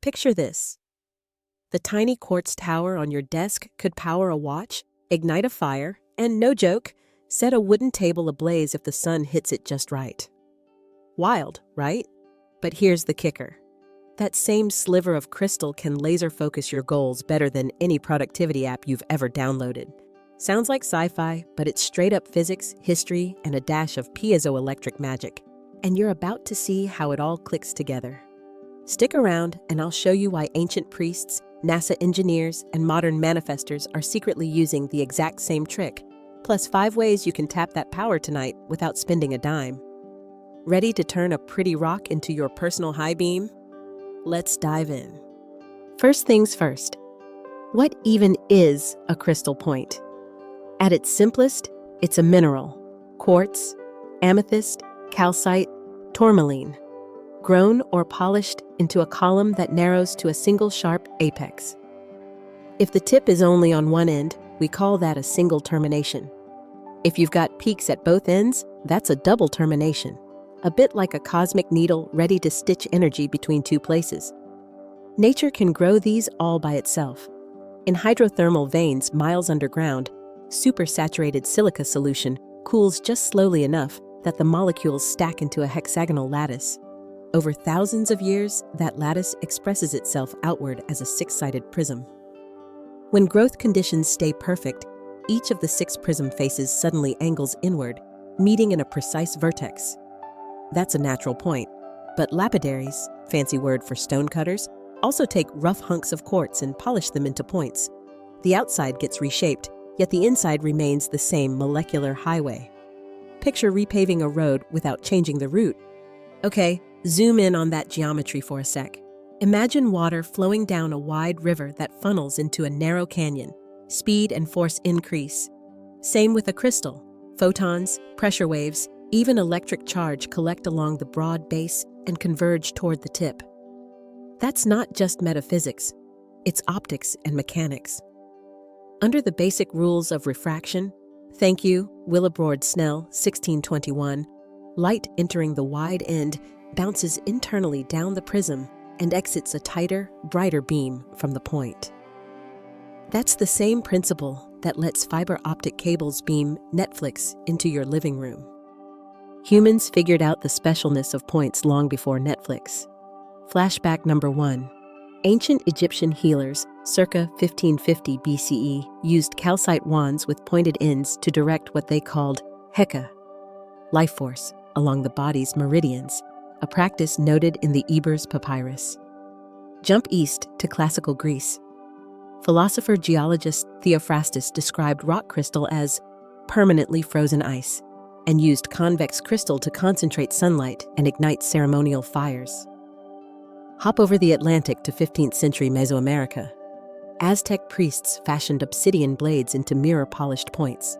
Picture this. The tiny quartz tower on your desk could power a watch, ignite a fire, and no joke, set a wooden table ablaze if the sun hits it just right. Wild, right? But here's the kicker. That same sliver of crystal can laser focus your goals better than any productivity app you've ever downloaded. Sounds like sci-fi, but it's straight up physics, history, and a dash of piezoelectric magic. And you're about to see how it all clicks together. Stick around and I'll show you why ancient priests, NASA engineers, and modern manifestors are secretly using the exact same trick, plus 5 ways you can tap that power tonight without spending a dime. Ready to turn a pretty rock into your personal high beam? Let's dive in. First things first, what even is a crystal point? At its simplest, it's a mineral, quartz, amethyst, calcite, tourmaline, grown or polished into a column that narrows to a single sharp apex. If the tip is only on one end, we call that a single termination. If you've got peaks at both ends, that's a double termination, a bit like a cosmic needle ready to stitch energy between two places. Nature can grow these all by itself. In hydrothermal veins miles underground, supersaturated silica solution cools just slowly enough that the molecules stack into a hexagonal lattice. Over thousands of years, that lattice expresses itself outward as a 6-sided prism. When growth conditions stay perfect, each of the 6 prism faces suddenly angles inward, meeting in a precise vertex. That's a natural point, but lapidaries, fancy word for stonecutters, also take rough hunks of quartz and polish them into points. The outside gets reshaped, yet the inside remains the same molecular highway. Picture repaving a road without changing the route. Okay, zoom in on that geometry for a sec. Imagine water flowing down a wide river that funnels into a narrow canyon. Speed and force increase. Same with a crystal. Photons, pressure waves, even electric charge collect along the broad base and converge toward the tip. That's not just metaphysics. It's optics and mechanics. Under the basic rules of refraction, thank you, Willebrord Snell, 1621, light entering the wide end bounces internally down the prism and exits a tighter, brighter beam from the point. That's the same principle that lets fiber optic cables beam Netflix into your living room. Humans figured out the specialness of points long before Netflix. Flashback number 1. Ancient Egyptian healers, circa 1550 BCE, used calcite wands with pointed ends to direct what they called Heka, life force, along the body's meridians, a practice noted in the Ebers Papyrus. Jump east to classical Greece. Philosopher-geologist Theophrastus described rock crystal as permanently frozen ice and used convex crystal to concentrate sunlight and ignite ceremonial fires. Hop over the Atlantic to 15th century Mesoamerica. Aztec priests fashioned obsidian blades into mirror-polished points,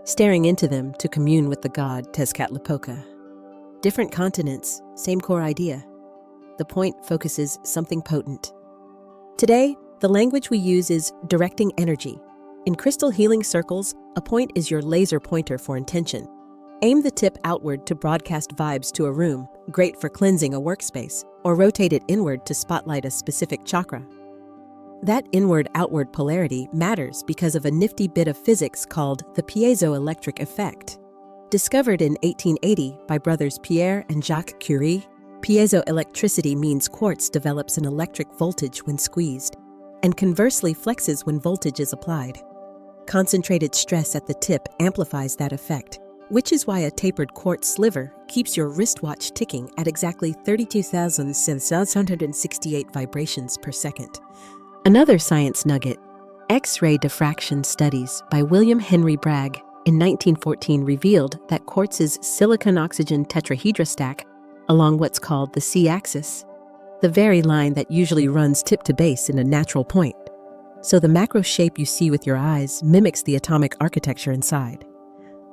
staring into them to commune with the god Tezcatlipoca. Different continents, same core idea. The point focuses something potent. Today, the language we use is directing energy. In crystal healing circles, a point is your laser pointer for intention. Aim the tip outward to broadcast vibes to a room, great for cleansing a workspace, or rotate it inward to spotlight a specific chakra. That inward-outward polarity matters because of a nifty bit of physics called the piezoelectric effect. Discovered in 1880 by brothers Pierre and Jacques Curie, piezoelectricity means quartz develops an electric voltage when squeezed, and conversely flexes when voltage is applied. Concentrated stress at the tip amplifies that effect, which is why a tapered quartz sliver keeps your wristwatch ticking at exactly 32,768 vibrations per second. Another science nugget, X-ray diffraction studies by William Henry Bragg in 1914 revealed that quartz's silicon-oxygen tetrahedra stack along what's called the C-axis, the very line that usually runs tip to base in a natural point. So the macro shape you see with your eyes mimics the atomic architecture inside.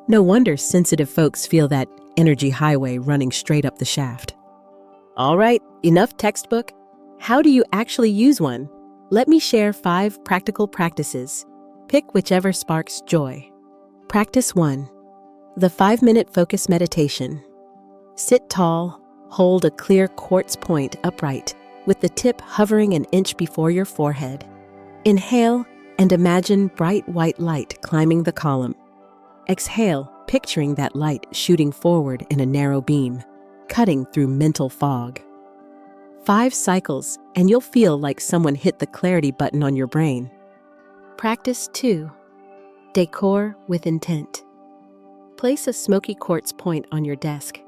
No wonder sensitive folks feel that energy highway running straight up the shaft. All right, enough textbook. How do you actually use one? Let me share 5 practical practices. Pick whichever sparks joy. Practice 1. The 5-minute focus meditation. Sit tall, hold a clear quartz point upright, with the tip hovering an inch before your forehead. Inhale and imagine bright white light climbing the column. Exhale, picturing that light shooting forward in a narrow beam, cutting through mental fog. 5 cycles, and you'll feel like someone hit the clarity button on your brain. Practice 2. Decor with intent. Place a smoky quartz point on your desk,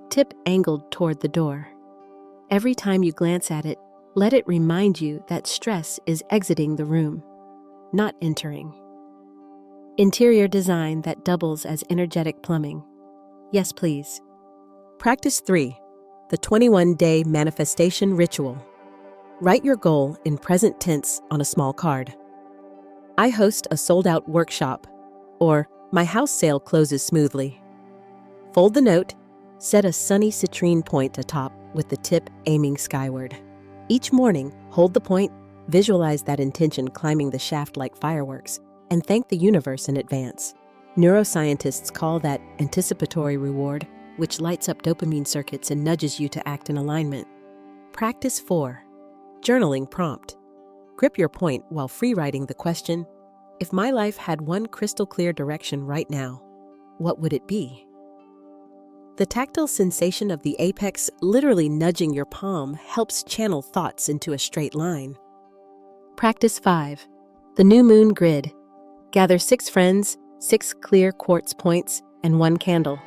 tip angled toward the door. Every time you glance at it, let it remind you that stress is exiting the room, not entering. Interior design that doubles as energetic plumbing. Yes, please. Practice 3. The 21-day manifestation ritual. Write your goal in present tense on a small card. I host a sold-out workshop, or my house sale closes smoothly. Fold the note, set a sunny citrine point atop with the tip aiming skyward. Each morning, hold the point, visualize that intention climbing the shaft like fireworks, and thank the universe in advance. Neuroscientists call that anticipatory reward, which lights up dopamine circuits and nudges you to act in alignment. Practice 4. Journaling prompt. Grip your point while free-writing the question, if my life had one crystal clear direction right now, what would it be? The tactile sensation of the apex literally nudging your palm helps channel thoughts into a straight line. Practice 5. The new moon grid. Gather 6 friends, 6 clear quartz points, and 1 candle.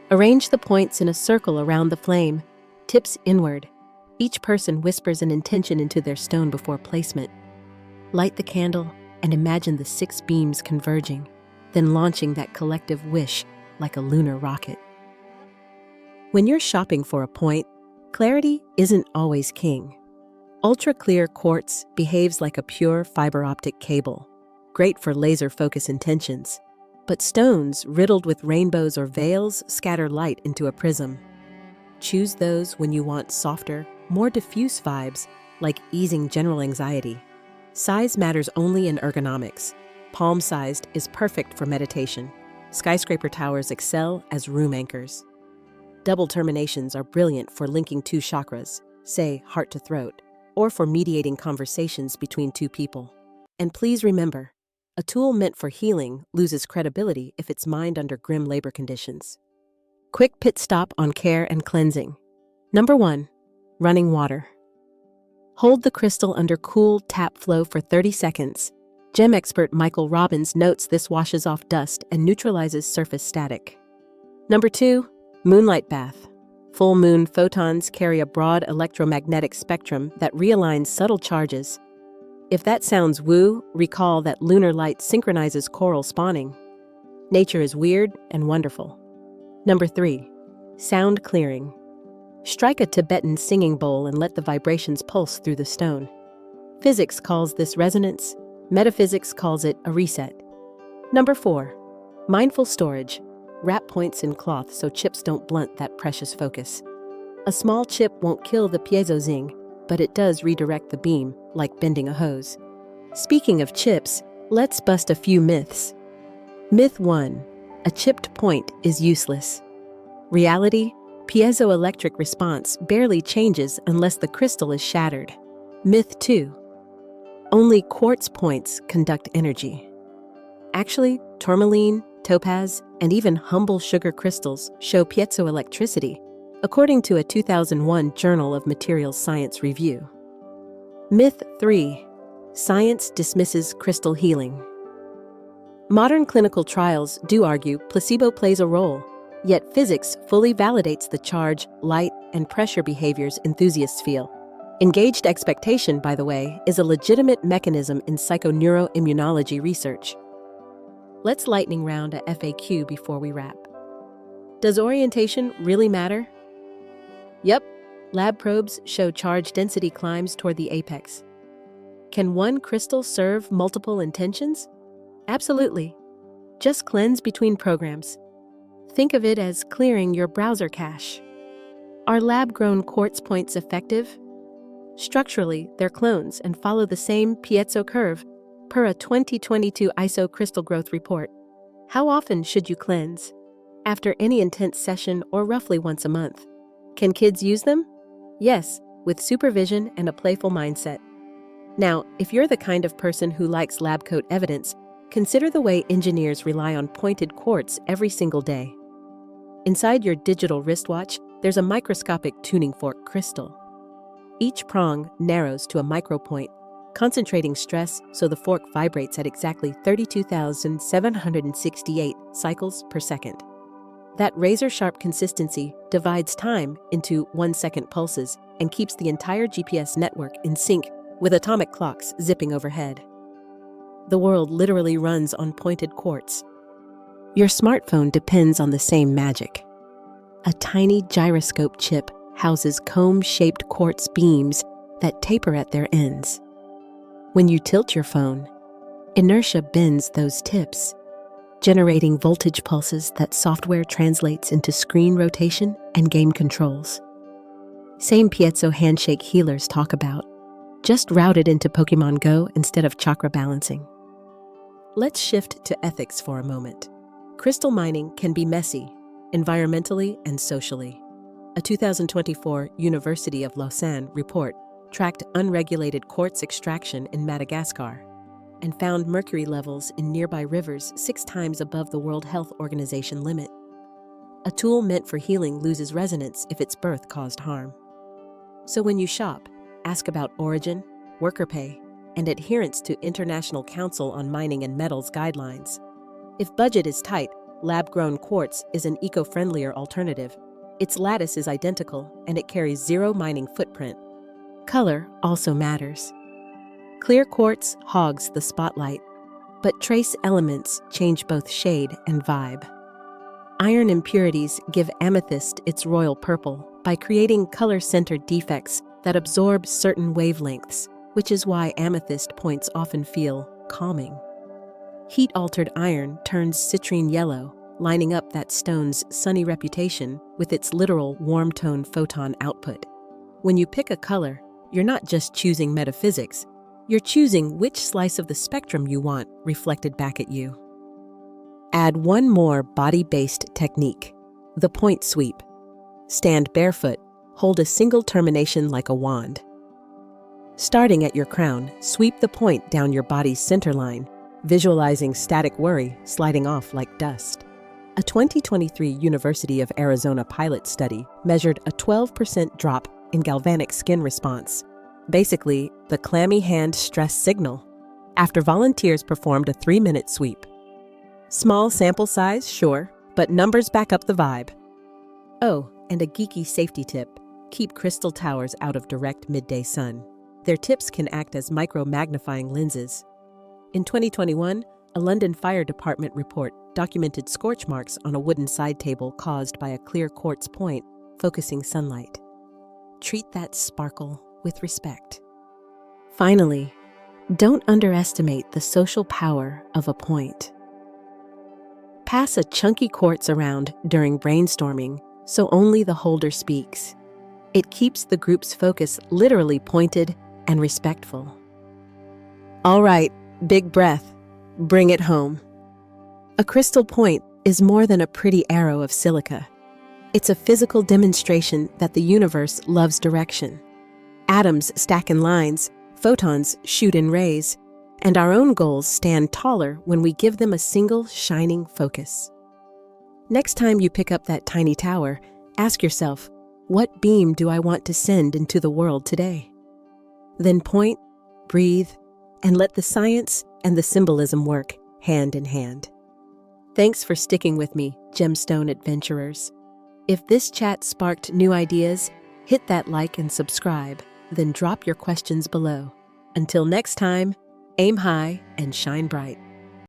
Arrange the points in a circle around the flame, tips inward. Each person whispers an intention into their stone before placement. Light the candle and imagine the 6 beams converging, then launching that collective wish like a lunar rocket. When you're shopping for a point, clarity isn't always king. Ultra-clear quartz behaves like a pure fiber optic cable, great for laser focus intentions. But stones riddled with rainbows or veils scatter light into a prism. Choose those when you want softer, more diffuse vibes, like easing general anxiety. Size matters only in ergonomics. Palm-sized is perfect for meditation. Skyscraper towers excel as room anchors. Double terminations are brilliant for linking 2 chakras, say heart to throat, or for mediating conversations between 2 people. And please remember, a tool meant for healing loses credibility if it's mined under grim labor conditions. Quick pit stop on care and cleansing. Number 1. Running water. Hold the crystal under cool tap flow for 30 seconds. Gem expert Michael Robbins notes this washes off dust and neutralizes surface static. Number 2. Moonlight bath. Full moon photons carry a broad electromagnetic spectrum that realigns subtle charges. If that sounds woo, recall that lunar light synchronizes coral spawning. Nature is weird and wonderful. Number 3. Sound clearing. Strike a Tibetan singing bowl and let the vibrations pulse through the stone. Physics calls this resonance. Metaphysics calls it a reset. Number 4. Mindful storage. Wrap points in cloth so chips don't blunt that precious focus. A small chip won't kill the piezo zing, but it does redirect the beam, like bending a hose. Speaking of chips, let's bust a few myths. Myth 1. A chipped point is useless. Reality, piezoelectric response barely changes unless the crystal is shattered. Myth 2. Only quartz points conduct energy. Actually, tourmaline, topaz, and even humble sugar crystals show piezoelectricity, according to a 2001 Journal of Materials Science review. Myth 3. Science dismisses crystal healing. Modern clinical trials do argue placebo plays a role, yet physics fully validates the charge, light, and pressure behaviors enthusiasts feel. Engaged expectation, by the way, is a legitimate mechanism in psychoneuroimmunology research. Let's lightning round a FAQ before we wrap. Does orientation really matter? Yep, lab probes show charge density climbs toward the apex. Can one crystal serve multiple intentions? Absolutely. Just cleanse between programs. Think of it as clearing your browser cache. Are lab-grown quartz points effective? Structurally, they're clones and follow the same piezo curve per a 2022 ISO crystal growth report. How often should you cleanse? After any intense session or roughly once a month. Can kids use them? Yes, with supervision and a playful mindset. Now, if you're the kind of person who likes lab coat evidence, consider the way engineers rely on pointed quartz every single day. Inside your digital wristwatch, there's a microscopic tuning fork crystal. Each prong narrows to a micropoint, concentrating stress so the fork vibrates at exactly 32,768 cycles per second. That razor-sharp consistency divides time into 1-second pulses and keeps the entire GPS network in sync with atomic clocks zipping overhead. The world literally runs on pointed quartz. Your smartphone depends on the same magic. A tiny gyroscope chip houses comb-shaped quartz beams that taper at their ends. When you tilt your phone, inertia bends those tips, generating voltage pulses that software translates into screen rotation and game controls. Same piezo handshake healers talk about, just routed into Pokemon Go instead of chakra balancing. Let's shift to ethics for a moment. Crystal mining can be messy, environmentally and socially. A 2024 University of Lausanne report tracked unregulated quartz extraction in Madagascar and found mercury levels in nearby rivers 6 times above the World Health Organization limit. A tool meant for healing loses resonance if its birth caused harm. So when you shop, ask about origin, worker pay, and adherence to International Council on Mining and Metals guidelines. If budget is tight, lab-grown quartz is an eco-friendlier alternative. Its lattice is identical, and it carries 0 mining footprint. Color also matters. Clear quartz hogs the spotlight, but trace elements change both shade and vibe. Iron impurities give amethyst its royal purple by creating color-centered defects that absorb certain wavelengths, which is why amethyst points often feel calming. Heat-altered iron turns citrine yellow, lining up that stone's sunny reputation with its literal warm-tone photon output. When you pick a color, you're not just choosing metaphysics, you're choosing which slice of the spectrum you want reflected back at you. Add one more body-based technique, the point sweep. Stand barefoot, hold a single termination like a wand. Starting at your crown, sweep the point down your body's center line, visualizing static worry sliding off like dust. A 2023 University of Arizona pilot study measured a 12% drop in galvanic skin response, basically the clammy hand stress signal, after volunteers performed a 3-minute sweep. Small sample size, sure, but numbers back up the vibe. Oh, and a geeky safety tip: keep crystal towers out of direct midday sun. Their tips can act as micro-magnifying lenses. In 2021, a London Fire Department report documented scorch marks on a wooden side table caused by a clear quartz point focusing sunlight. Treat that sparkle with respect. Finally, don't underestimate the social power of a point. Pass a chunky quartz around during brainstorming so only the holder speaks. It keeps the group's focus literally pointed and respectful. All right, big breath. Bring it home. A crystal point is more than a pretty arrow of silica. It's a physical demonstration that the universe loves direction. Atoms stack in lines, photons shoot in rays, and our own goals stand taller when we give them a single shining focus. Next time you pick up that tiny tower, ask yourself, what beam do I want to send into the world today? Then point, breathe, and let the science and the symbolism work hand in hand. Thanks for sticking with me, Gemstone Adventurers. If this chat sparked new ideas, hit that like and subscribe, then drop your questions below. Until next time, aim high and shine bright.